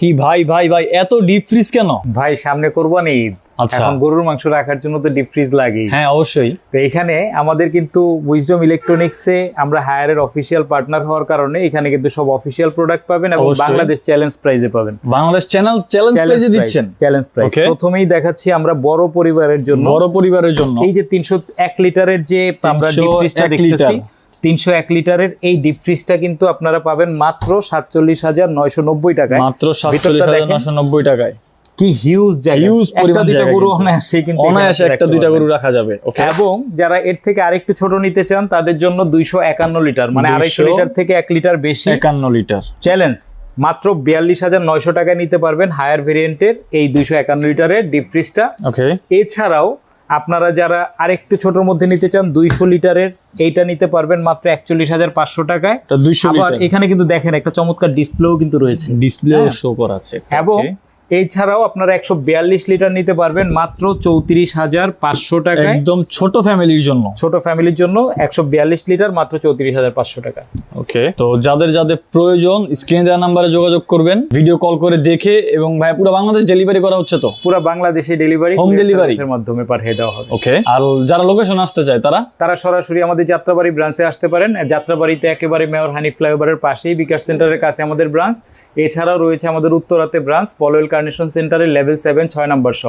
কি ভাই ভাই ভাই এত ডিপ ফ্রিজ কেন? ভাই সামনে কোরবানি ঈদ, আচ্ছা। এখন গরুর মাংস রাখার জন্য তো ডিপ ফ্রিজ লাগে। হ্যাঁ অবশ্যই। তো এখানে আমাদের কিন্তু উইজডম ইলেকট্রনিক্সে আমরা হায়ারের অফিসিয়াল পার্টনার হওয়ার কারণে এখানে কিন্তু সব অফিসিয়াল প্রোডাক্ট পাবেন এবং অবশ্যই। বাংলাদেশ চ্যালেঞ্জ প্রাইজে পাবেন। বাংলাদেশ চ্যালেঞ্জ প্রাইজে দিচ্ছেন? Challenge price. Okay. প্রথমেই দেখাচ্ছি আমরা বড় পরিবারের জন্য, বড় পরিবারের জন্য এই যে 301 লিটারের যে আমরা ডিপ ফ্রিজটা 301 দেখতেছি, লিটার। 301 লিটারের এই ডিপ ফ্রিজটা কিন্তু আপনারা পাবেন মাত্র 47,990 টাকায়। মাত্র ভিতরটা দেখেন 47,990 টাকায়। কি হিউজ জায়গা, হিউজ একটা পরিমাণ দুইটা জায়গা গরু কিন্তু। অনায়াসে কিন্তু অনায়াসে এখানে একটা রাখতে দুইটা পারবেন। গরু রাখা যাবে। ওকে। এবং যারা এর থেকে আরেকটু ছোট নিতে চান তাদের জন্য 251 লিটার, মানে 250 লিটার থেকে 1 লিটার বেশি 51 লিটার চ্যালেঞ্জ মাত্র 42,900 টাকায় নিতে পারবেন হায়ার ভেরিয়েন্টের এই 251 লিটারের ডিপ ফ্রিজটা। ওকে। এছাড়াও আপনারা যারা আরেকটু ছোটর মধ্যে নিতে চান 200 লিটারের এইটা নিতে পারবেন মাত্র 41,500 টাকায়। এটা 200 আবার লিটার। এখানে কিন্তু দেখেন একটা চমৎকার ডিসপ্লেও কিন্তু রয়েছে, ডিসপ্লেও হ্যাঁ। শো করা আছে। এবং Okay. এছাড়াও আপনারা 142 লিটার নিতে পারবেন মাত্র 34,500 টাকায়। একদম ছোট ফ্যামিলির জন্য। ছোট ফ্যামিলির জন্য 142 লিটার মাত্র 34,500 টাকা। ওকে। তো যাদের যাদের প্রয়োজন স্ক্রিনে দেওয়া নাম্বারে যোগাযোগ করবেন, ভিডিও কল করে দেখে। এবং ভাই পুরো বাংলাদেশ ডেলিভারি করা হচ্ছে তো? পুরো বাংলাদেশে ডেলিভারি, Home delivery? এর মাধ্যমে পাঠিয়ে দেওয়া হবে। ওকে। আর যারা লোকেশন আসতে চায় তারা সরাসরি আমাদের যাত্রাবাড়ি ব্রাঞ্চে আসতে পারেন। যাত্রাবাড়িতে একেবারে মেয়র হানিফ ফ্লাইওভারের পাশেই বিকাশ সেন্টারের কাছে আমাদের ব্রাঞ্চ। এছাড়াও রয়েছে আমাদের উত্তরাতে ব্রাঞ্চ, পলওয়েল কার্নেশন সেন্টারের লেভেল 7 6 নম্বর শপ।